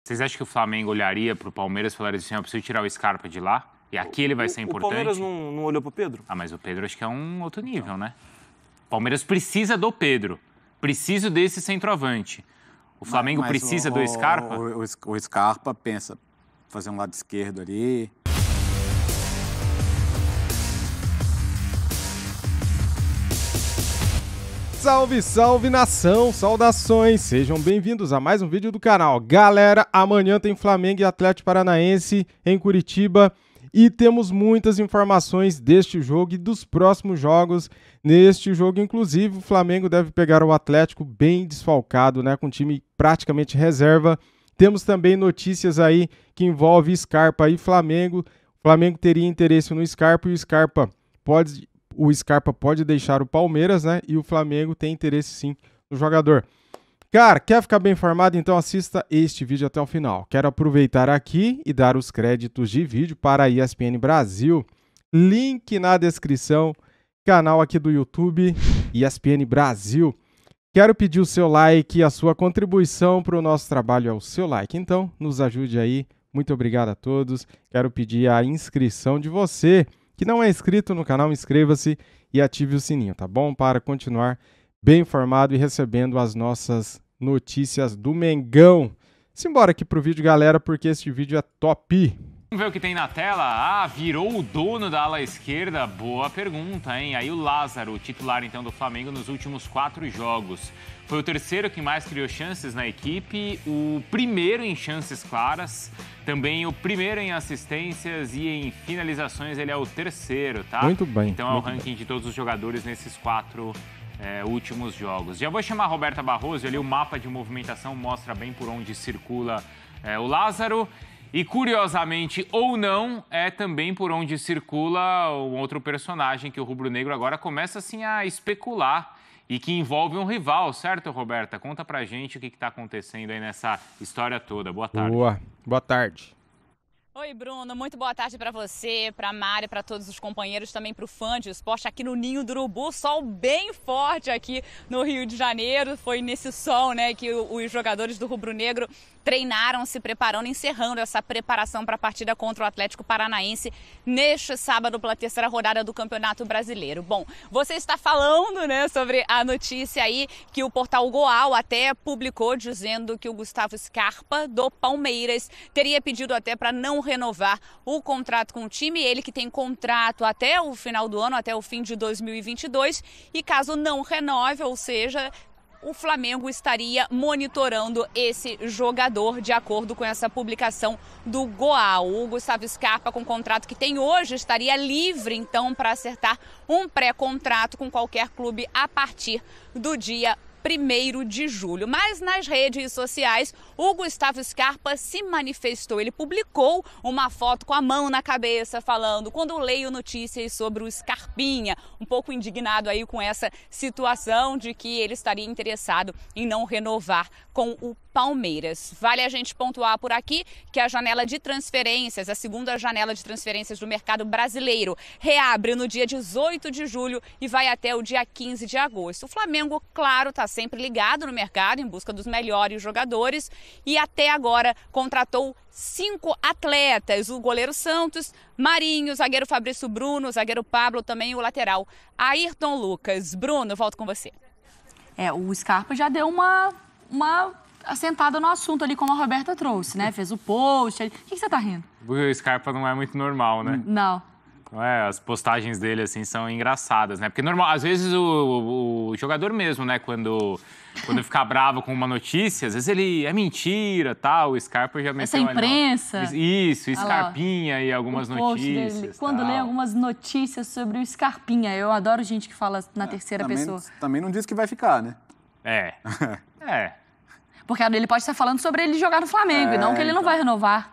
Vocês acham que o Flamengo olharia para o Palmeiras e falaria assim, eu preciso tirar o Scarpa de lá? E aqui ele vai ser importante? O Palmeiras não olhou pro Pedro? Ah, mas o Pedro acho que é um outro nível, né? O Palmeiras precisa do Pedro. Preciso desse centroavante. O Flamengo precisa do Scarpa? O Scarpa pensa fazer um lado esquerdo ali. Salve, salve nação, saudações, sejam bem-vindos a mais um vídeo do canal. Galera, amanhã tem Flamengo e Atlético Paranaense em Curitiba e temos muitas informações deste jogo e dos próximos jogos. Neste jogo, inclusive, o Flamengo deve pegar o Atlético bem desfalcado, né, com o time praticamente reserva. Temos também notícias aí que envolvem Scarpa e Flamengo. O Flamengo teria interesse no Scarpa e o Scarpa pode deixar o Palmeiras, né? E o Flamengo tem interesse sim no jogador. Cara, quer ficar bem informado? Então assista este vídeo até o final. Quero aproveitar aqui e dar os créditos de vídeo para a ESPN Brasil. Link na descrição, canal aqui do YouTube, ESPN Brasil. Quero pedir o seu like e a sua contribuição para o nosso trabalho é o seu like. Então, nos ajude aí. Muito obrigado a todos. Quero pedir a inscrição de você que não é inscrito no canal, inscreva-se e ative o sininho, tá bom? Para continuar bem informado e recebendo as nossas notícias do Mengão. Simbora aqui pro vídeo, galera, porque este vídeo é top! Vamos ver o que tem na tela? Ah, virou o dono da ala esquerda? Boa pergunta, hein? Aí o Lázaro, o titular então do Flamengo nos últimos 4 jogos. Foi o terceiro que mais criou chances na equipe, o primeiro em chances claras, também o primeiro em assistências e em finalizações ele é o terceiro, tá? Muito bem. Então é o ranking de todos os jogadores nesses 4 últimos jogos. Já vou chamar a Roberta Barroso, ali o mapa de movimentação mostra bem por onde circula o Lázaro. E, curiosamente ou não, é também por onde circula um outro personagem que o rubro-negro agora começa assim a especular e que envolve um rival, certo, Roberta? Conta pra gente o que está acontecendo aí nessa história toda. Boa tarde. Boa tarde. Oi, Bruno. Muito boa tarde para você, para a Mari, para todos os companheiros, também para o fã de esporte aqui no Ninho do Urubu. Sol bem forte aqui no Rio de Janeiro. Foi nesse sol, né, que os jogadores do Rubro Negro treinaram, se preparando, encerrando essa preparação para a partida contra o Atlético Paranaense neste sábado pela terceira rodada do Campeonato Brasileiro. Bom, você está falando, né, sobre a notícia aí que o portal Goal até publicou dizendo que o Gustavo Scarpa do Palmeiras teria pedido até para não renovar o contrato com o time, ele que tem contrato até o final do ano, até o fim de 2022, e caso não renove, ou seja, o Flamengo estaria monitorando esse jogador, de acordo com essa publicação do Goal. O Gustavo Scarpa, com o contrato que tem hoje, estaria livre, então, para acertar um pré-contrato com qualquer clube a partir do dia 1º de julho. Mas nas redes sociais, o Gustavo Scarpa se manifestou. Ele publicou uma foto com a mão na cabeça, falando: quando leio notícias sobre o Scarpinha, um pouco indignado aí com essa situação de que ele estaria interessado em não renovar com o Palmeiras. Vale a gente pontuar por aqui que a janela de transferências, a segunda janela de transferências do mercado brasileiro, reabre no dia 18 de julho e vai até o dia 15 de agosto. O Flamengo, claro, está sempre ligado no mercado em busca dos melhores jogadores e até agora contratou 5 atletas: o goleiro Santos, Marinho, o zagueiro Fabrício Bruno, o zagueiro Pablo, também o lateral Ayrton Lucas. Bruno, eu volto com você. O Scarpa já deu uma assentada no assunto ali, como a Roberta trouxe, né? Fez o post. O que você tá rindo? O Scarpa não é muito normal, né? Não. As postagens dele, assim, são engraçadas, né? Porque, normal, às vezes, o jogador mesmo, né? Quando fica bravo com uma notícia, às vezes ele é mentira, tal. O Scarpa já meteu... Essa imprensa. Isso, Scarpinha e algumas notícias. Dele, quando lê algumas notícias sobre o Scarpinha. Eu adoro gente que fala na terceira pessoa. Também não diz que vai ficar, né? Porque ele pode estar falando sobre ele jogar no Flamengo, e não que ele não vai renovar.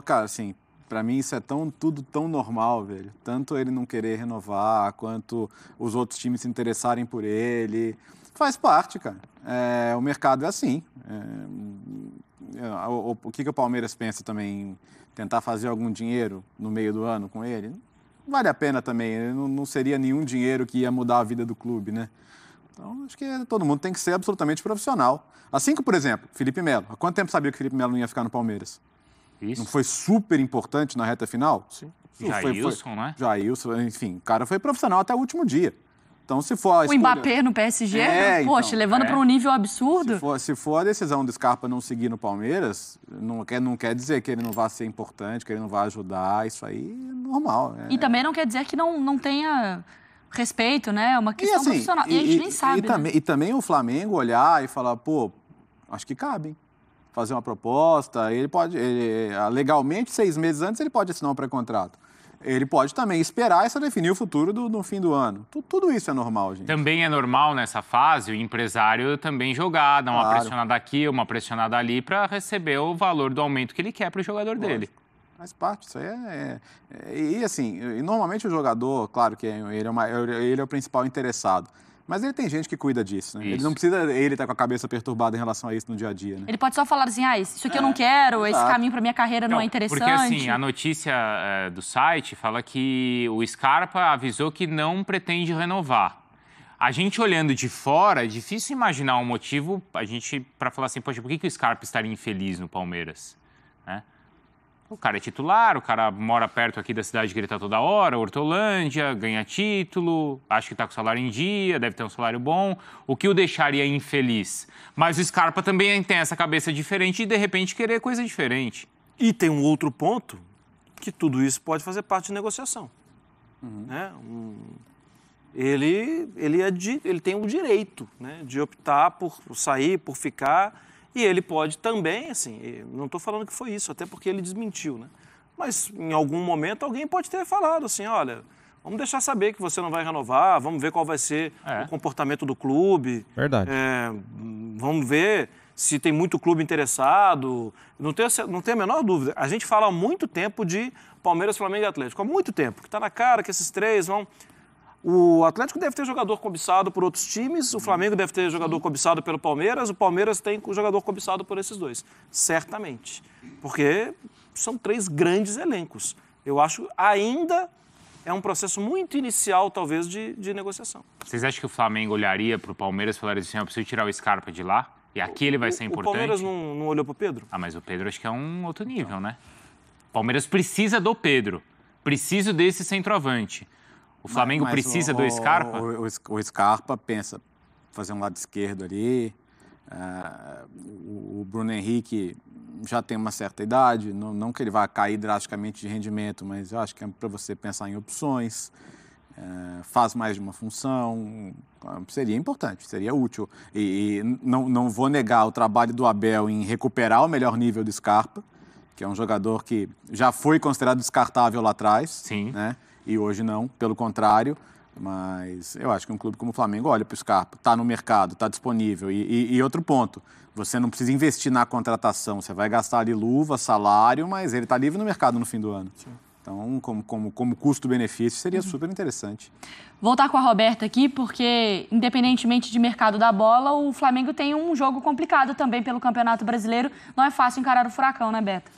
Cara, assim, pra mim isso é tudo tão normal, velho. Tanto ele não querer renovar, quanto os outros times se interessarem por ele. Faz parte, cara. O mercado é assim. O que o Palmeiras pensa também em tentar fazer algum dinheiro no meio do ano com ele? Vale a pena também. Não seria nenhum dinheiro que ia mudar a vida do clube, né? Então, acho que todo mundo tem que ser absolutamente profissional. Assim que, por exemplo, Felipe Melo. Há quanto tempo sabia que o Felipe Melo não ia ficar no Palmeiras? Isso. Não foi super importante na reta final? Sim. Jailson, né? Jailson, enfim, o cara foi profissional até o último dia. Então, se for a O Mbappé no PSG, poxa, levando para um nível absurdo. Se for a decisão do Scarpa não seguir no Palmeiras, não quer dizer que ele não vai ser importante, que ele não vai ajudar, isso aí é normal. E também não quer dizer que não tenha respeito, né? É uma questão profissional. E a gente nem sabe. E também o Flamengo olhar e falar, pô, acho que cabe fazer uma proposta. Ele pode, legalmente, 6 meses antes, ele pode assinar um pré-contrato. Ele pode também esperar e só definir o futuro no fim do ano. Tudo isso é normal, gente. Também é normal nessa fase o empresário também jogar, dar uma pressionada aqui, uma pressionada ali para receber o valor do aumento que ele quer para o jogador dele. Faz parte, isso aí E assim, normalmente o jogador, claro que ele é o principal interessado. Mas ele tem gente que cuida disso, né? Ele não precisa estar com a cabeça perturbada em relação a isso no dia a dia, né? Ele pode só falar assim, isso aqui eu não quero, esse caminho para minha carreira não é interessante. Porque assim, a notícia do site fala que o Scarpa avisou que não pretende renovar. A gente olhando de fora, é difícil imaginar um motivo para falar assim, poxa, por que o Scarpa estaria infeliz no Palmeiras? Né? O cara é titular, o cara mora perto aqui da cidade que ele está toda hora, Hortolândia, ganha título, acho que está com o salário em dia, deve ter um salário bom. O que o deixaria infeliz? Mas o Scarpa também tem essa cabeça diferente e, de repente, querer coisa diferente. E tem um outro ponto, que tudo isso pode fazer parte de negociação. Né? Ele tem o direito, né, de optar por sair, por ficar... E ele pode também, assim, não estou falando que foi isso, até porque ele desmentiu, né? Mas em algum momento alguém pode ter falado assim, olha, vamos deixar saber que você não vai renovar, vamos ver qual vai ser o comportamento do clube. Verdade. Vamos ver se tem muito clube interessado. Não tem a menor dúvida. A gente fala há muito tempo de Palmeiras, Flamengo e Atlético. Há muito tempo, que está na cara que esses três vão... O Atlético deve ter jogador cobiçado por outros times, o Flamengo deve ter jogador cobiçado pelo Palmeiras, o Palmeiras tem jogador cobiçado por esses dois. Certamente. Porque são 3 grandes elencos. Eu acho ainda é um processo muito inicial, talvez, de negociação. Vocês acham que o Flamengo olharia para o Palmeiras e falaria assim, eu preciso tirar o Scarpa de lá? E aqui ele vai ser importante? O Palmeiras não olhou para o Pedro? Mas o Pedro acho que é um outro nível, né? O Palmeiras precisa do Pedro. Preciso desse centroavante. O Flamengo precisa do Scarpa? O Scarpa pensa fazer um lado esquerdo ali. O Bruno Henrique já tem uma certa idade. Não que ele vá cair drasticamente de rendimento, mas eu acho que é para você pensar em opções. Faz mais de uma função. Seria importante, seria útil. E não vou negar o trabalho do Abel em recuperar o melhor nível do Scarpa, que é um jogador que já foi considerado descartável lá atrás. Sim. Né? E hoje não, pelo contrário, mas eu acho que um clube como o Flamengo olha para o Scarpa, está no mercado, está disponível. E outro ponto, você não precisa investir na contratação, você vai gastar ali luva, salário, mas ele está livre no mercado no fim do ano. Sim. Então, como custo-benefício, seria super interessante. Voltar com a Roberta aqui, porque independentemente de mercado da bola, o Flamengo tem um jogo complicado também pelo Campeonato Brasileiro. Não é fácil encarar o Furacão, né, Beta?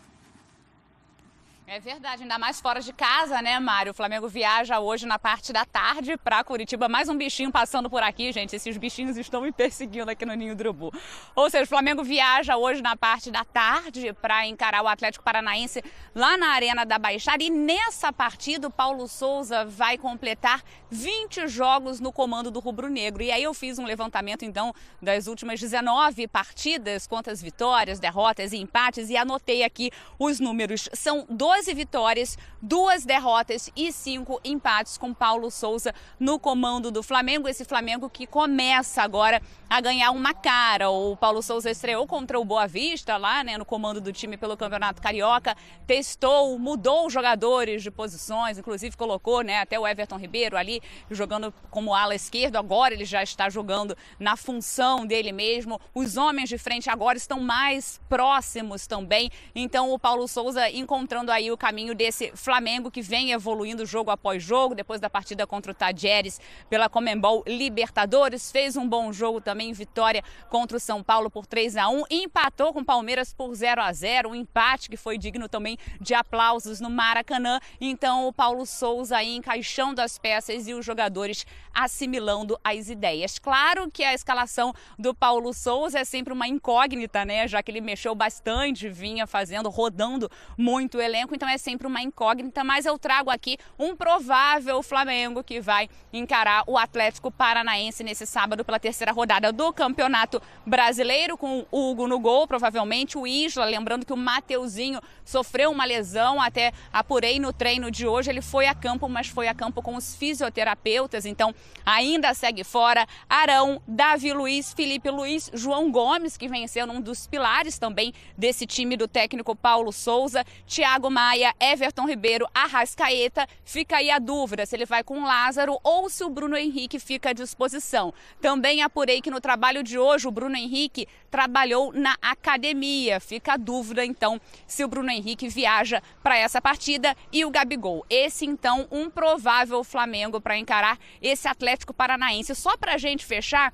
É verdade, ainda mais fora de casa, né, Mário? O Flamengo viaja hoje na parte da tarde para Curitiba. Mais um bichinho passando por aqui, gente. Esses bichinhos estão me perseguindo aqui no Ninho do Urubu. Ou seja, o Flamengo viaja hoje na parte da tarde para encarar o Atlético Paranaense lá na Arena da Baixada. E nessa partida, o Paulo Souza vai completar 20 jogos no comando do Rubro Negro. E aí eu fiz um levantamento, então, das últimas 19 partidas, quantas vitórias, derrotas e empates, e anotei aqui os números. São 12 vitórias, 2 derrotas e 5 empates com Paulo Souza no comando do Flamengo. Esse Flamengo que começa agora a ganhar uma cara. O Paulo Souza estreou contra o Boa Vista lá, né, no comando do time pelo Campeonato Carioca, testou, mudou os jogadores de posições, inclusive colocou, né, até o Everton Ribeiro ali jogando como ala esquerdo. Agora ele já está jogando na função dele mesmo. Os homens de frente agora estão mais próximos também. Então o Paulo Souza encontrando aí aí o caminho desse Flamengo que vem evoluindo jogo após jogo, depois da partida contra o Tajeres pela Conmebol Libertadores, fez um bom jogo também, vitória contra o São Paulo por 3-1, empatou com o Palmeiras por 0-0, um empate que foi digno também de aplausos no Maracanã. Então o Paulo Souza aí encaixando as peças e os jogadores assimilando as ideias. Claro que a escalação do Paulo Souza é sempre uma incógnita, né? Já que ele mexeu bastante, vinha rodando muito o elenco, então é sempre uma incógnita, mas eu trago aqui um provável Flamengo que vai encarar o Atlético Paranaense nesse sábado pela terceira rodada do Campeonato Brasileiro, com o Hugo no gol, provavelmente o Isla, lembrando que o Mateuzinho sofreu uma lesão, até apurei no treino de hoje, ele foi a campo, mas foi a campo com os fisioterapeutas, então ainda segue fora Arão, Davi Luiz, Felipe Luiz, João Gomes, que vem sendo um dos pilares também desse time do técnico Paulo Souza, Thiago Maia, Everton Ribeiro, Arrascaeta. Fica aí a dúvida se ele vai com o Lázaro ou se o Bruno Henrique fica à disposição. Também apurei que no trabalho de hoje o Bruno Henrique trabalhou na academia. Fica a dúvida então se o Bruno Henrique viaja para essa partida e o Gabigol. Esse então um provável Flamengo para encarar esse Atlético Paranaense. Só para a gente fechar,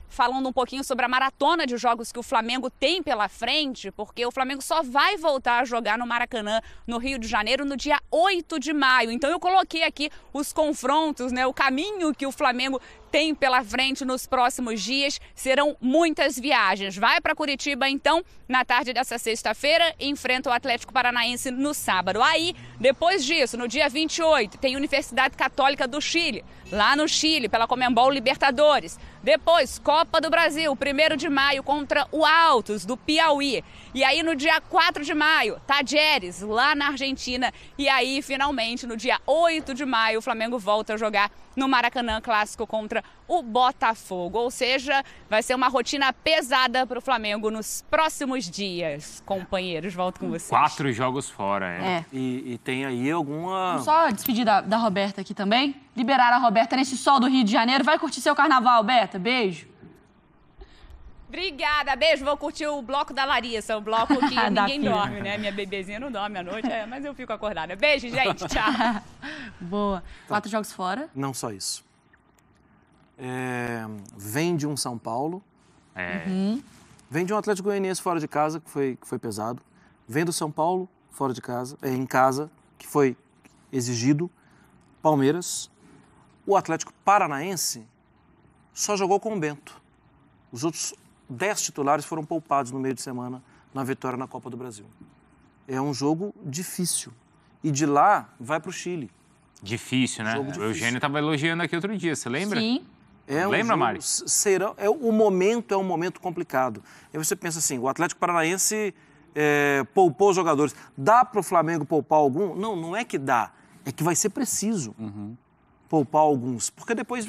falando um pouquinho sobre a maratona de jogos que o Flamengo tem pela frente, porque o Flamengo só vai voltar a jogar no Maracanã, no Rio de Janeiro, no dia 8 de maio. Então eu coloquei aqui os confrontos, né, o caminho que o Flamengo tem pela frente nos próximos dias. Serão muitas viagens. Vai para Curitiba, então, na tarde dessa sexta-feira, enfrenta o Atlético Paranaense no sábado. Aí, depois disso, no dia 28, tem Universidade Católica do Chile, lá no Chile, pela Conmebol Libertadores. Depois, Copa do Brasil, 1º de maio, contra o Altos, do Piauí. E aí, no dia 4 de maio, Tajeres, lá na Argentina. E aí, finalmente, no dia 8 de maio, o Flamengo volta a jogar no Maracanã Clássico contra o Botafogo. Ou seja, vai ser uma rotina pesada para o Flamengo nos próximos dias. Companheiros, volto com vocês. 4 jogos fora, É. E tem aí alguma... Vamos só despedir da Roberta aqui também. Liberar a Roberta nesse sol do Rio de Janeiro. Vai curtir seu carnaval, Beta. Beijo. Obrigada, beijo. Vou curtir o bloco da Larissa, o bloco que ninguém filha. dorme, né? Minha bebezinha não dorme à noite, mas eu fico acordada. Beijo, gente. Tchau. Boa. 4 jogos fora. Não só isso. Vem de um São Paulo, vem de um Atlético Goianiense fora de casa, que foi pesado. Vem do São Paulo, fora de casa, em casa, que foi exigido. Palmeiras. O Atlético Paranaense só jogou com o Bento. Os outros 10 titulares foram poupados no meio de semana na vitória na Copa do Brasil. É um jogo difícil. E de lá, vai para o Chile. Difícil, né? Jogo O difícil. Eugênio estava elogiando aqui outro dia, você lembra? Sim. Lembra, Mari? O momento é um momento complicado. Aí você pensa assim, o Atlético Paranaense poupou os jogadores. Dá para o Flamengo poupar algum? Não, não é que dá. É que vai ser preciso poupar alguns. Porque depois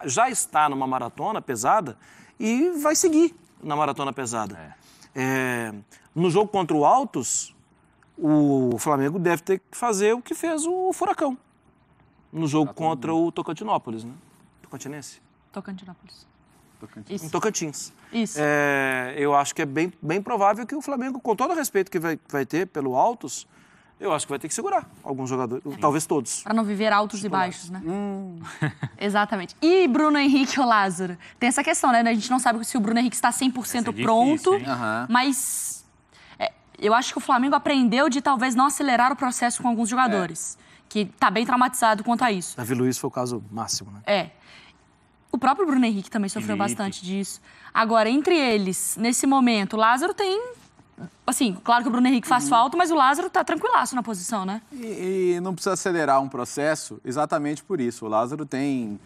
já está numa maratona pesada e vai seguir na maratona pesada. No jogo contra o Altos, o Flamengo deve ter que fazer o que fez o Furacão. No jogo contra o Tocantinópolis, né? Tocantinense? Tocantinópolis. Em Tocantins. Isso. Eu acho que é bem provável que o Flamengo, com todo o respeito que vai ter pelo Altos, eu acho que vai ter que segurar alguns jogadores, talvez todos. Para não viver altos e baixos, né? Exatamente. E Bruno Henrique ou Lázaro? Tem essa questão, né? A gente não sabe se o Bruno Henrique está 100% pronto, difícil, hein? mas eu acho que o Flamengo aprendeu de talvez não acelerar o processo com alguns jogadores, que está bem traumatizado quanto a isso. Davi Luiz foi o caso máximo, né? O próprio Bruno Henrique também sofreu bastante disso. Agora, entre eles, nesse momento, o Lázaro tem... Assim, claro que o Bruno Henrique faz falta, mas o Lázaro tá tranquilaço na posição, né? E não precisa acelerar um processo exatamente por isso. O Lázaro tem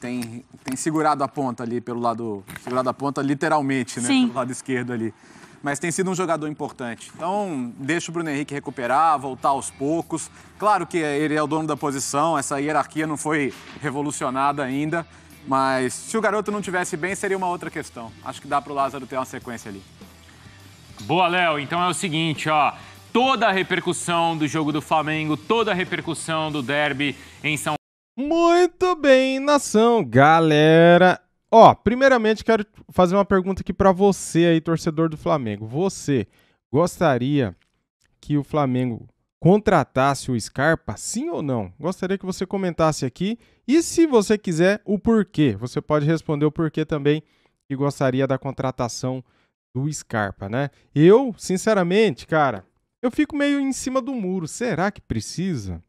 segurado a ponta ali pelo lado... Segurado a ponta literalmente, né? Sim. Pelo lado esquerdo ali. Mas tem sido um jogador importante. Então, deixa o Bruno Henrique recuperar, voltar aos poucos. Claro que ele é o dono da posição, essa hierarquia não foi revolucionada ainda. Mas se o garoto não tivesse bem, seria uma outra questão. Acho que dá pro Lázaro ter uma sequência ali. Boa, Léo. Então é o seguinte, ó. Toda a repercussão do jogo do Flamengo, toda a repercussão do derby em São Paulo. Muito bem, nação. Galera, primeiramente quero fazer uma pergunta aqui pra você aí, torcedor do Flamengo. Você gostaria que o Flamengo contratasse o Scarpa, sim ou não? Gostaria que você comentasse aqui. E se você quiser, o porquê. Você pode responder o porquê também que gostaria da contratação do Scarpa, né? Eu, sinceramente, cara, eu fico meio em cima do muro. Será que precisa?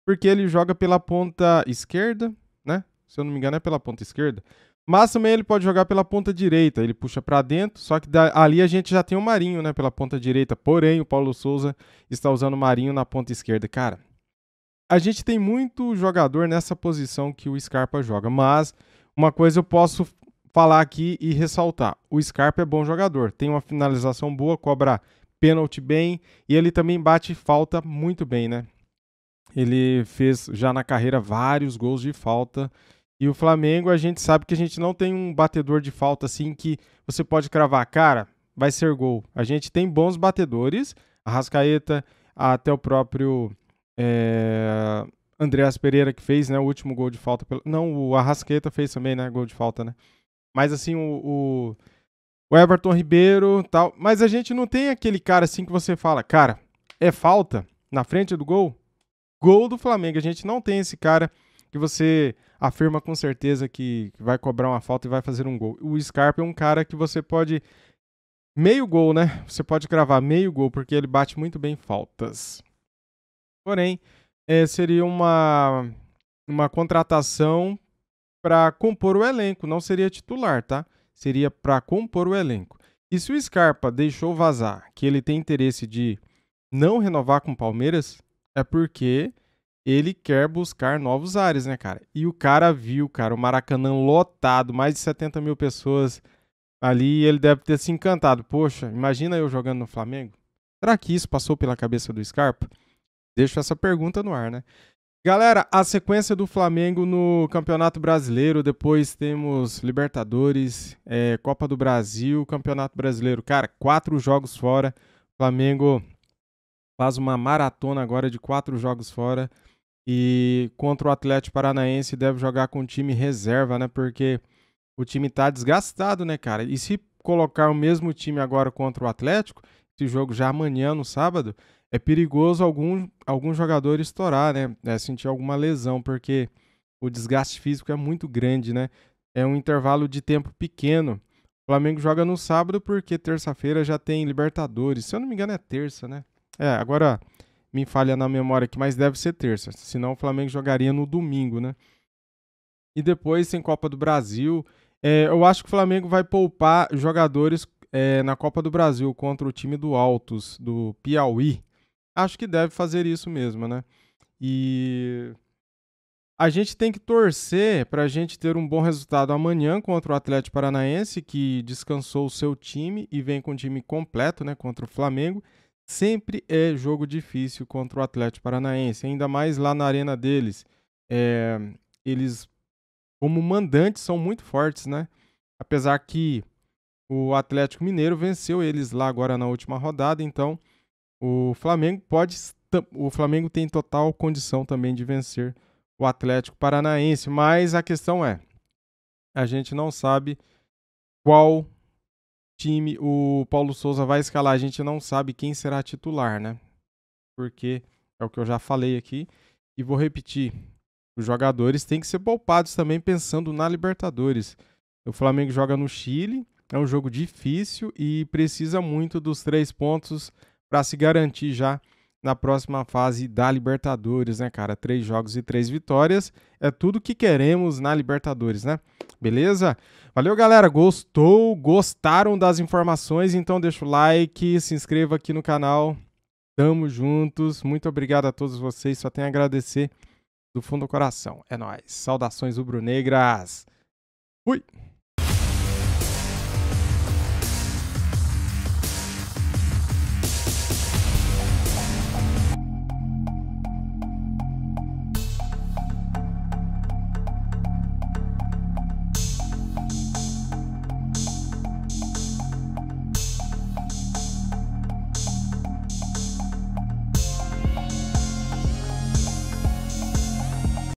Porque ele joga pela ponta esquerda, né? Se eu não me engano, é pela ponta esquerda. Mas também ele pode jogar pela ponta direita. Ele puxa para dentro, só que ali a gente já tem o Marinho, né? Pela ponta direita. Porém, o Paulo Souza está usando o Marinho na ponta esquerda. Cara, a gente tem muito jogador nessa posição que o Scarpa joga. Mas uma coisa eu posso falar aqui e ressaltar. O Scarpa é bom jogador. Tem uma finalização boa, cobra pênalti bem. E ele também bate falta muito bem, né? Ele fez já na carreira vários gols de falta. E o Flamengo, a gente sabe que a gente não tem um batedor de falta assim que você pode cravar, cara, vai ser gol. A gente tem bons batedores, Arrascaeta, até o próprio Andreas Pereira que fez, né, o último gol de falta. Não, o Arrascaeta fez também, né, gol de falta, né. Mas assim, o Everton Ribeiro tal, mas a gente não tem aquele cara assim que você fala, cara, é falta na frente do gol? Gol do Flamengo, a gente não tem esse cara que você afirma com certeza que vai cobrar uma falta e vai fazer um gol. O Scarpa é um cara que você pode... Meio gol, né? Você pode cravar meio gol, porque ele bate muito bem faltas. Porém, seria uma contratação para compor o elenco. Não seria titular, tá? Seria para compor o elenco. E se o Scarpa deixou vazar que ele tem interesse de não renovar com o Palmeiras, é porque ele quer buscar novos ares, né, cara? E o cara viu, cara, o Maracanã lotado, mais de 70 mil pessoas ali, e ele deve ter se encantado. Poxa, imagina eu jogando no Flamengo? Será que isso passou pela cabeça do Scarpa? Deixo essa pergunta no ar, né? Galera, a sequência do Flamengo no Campeonato Brasileiro, depois temos Libertadores, Copa do Brasil, Campeonato Brasileiro. Cara, 4 jogos fora. O Flamengo faz uma maratona agora de 4 jogos fora. E contra o Atlético Paranaense deve jogar com o time reserva, né? Porque o time tá desgastado, né, cara? E se colocar o mesmo time agora contra o Atlético, esse jogo já amanhã, no sábado, é perigoso algum jogador estourar, né? Sentir alguma lesão, porque o desgaste físico é muito grande, né? É um intervalo de tempo pequeno. O Flamengo joga no sábado porque terça-feira já tem Libertadores. Se eu não me engano é terça, né? Agora me falha na memória aqui, mas deve ser terça. Senão o Flamengo jogaria no domingo, né? E depois tem Copa do Brasil. Eu acho que o Flamengo vai poupar jogadores na Copa do Brasil contra o time do Altos, do Piauí. Acho que deve fazer isso mesmo, né? E a gente tem que torcer para a gente ter um bom resultado amanhã contra o Atlético Paranaense, que descansou o seu time e vem com o time completo, né, contra o Flamengo. Sempre é jogo difícil contra o Atlético Paranaense, ainda mais lá na arena deles. Eles, como mandantes, são muito fortes, né? Apesar que o Atlético Mineiro venceu eles lá agora na última rodada, então o Flamengo tem total condição também de vencer o Atlético Paranaense, mas a questão é, a gente não sabe qual time o Paulo Souza vai escalar, a gente não sabe quem será titular, né? Porque é o que eu já falei aqui e vou repetir, os jogadores têm que ser poupados também pensando na Libertadores. O Flamengo joga no Chile, é um jogo difícil e precisa muito dos 3 pontos para se garantir já na próxima fase da Libertadores, né, cara? 3 jogos e 3 vitórias. É tudo que queremos na Libertadores, né? Beleza? Valeu, galera. Gostaram das informações? Então deixa o like, se inscreva aqui no canal. Tamo juntos. Muito obrigado a todos vocês. Só tenho a agradecer do fundo do coração. É nóis. Saudações rubro-negras. Fui!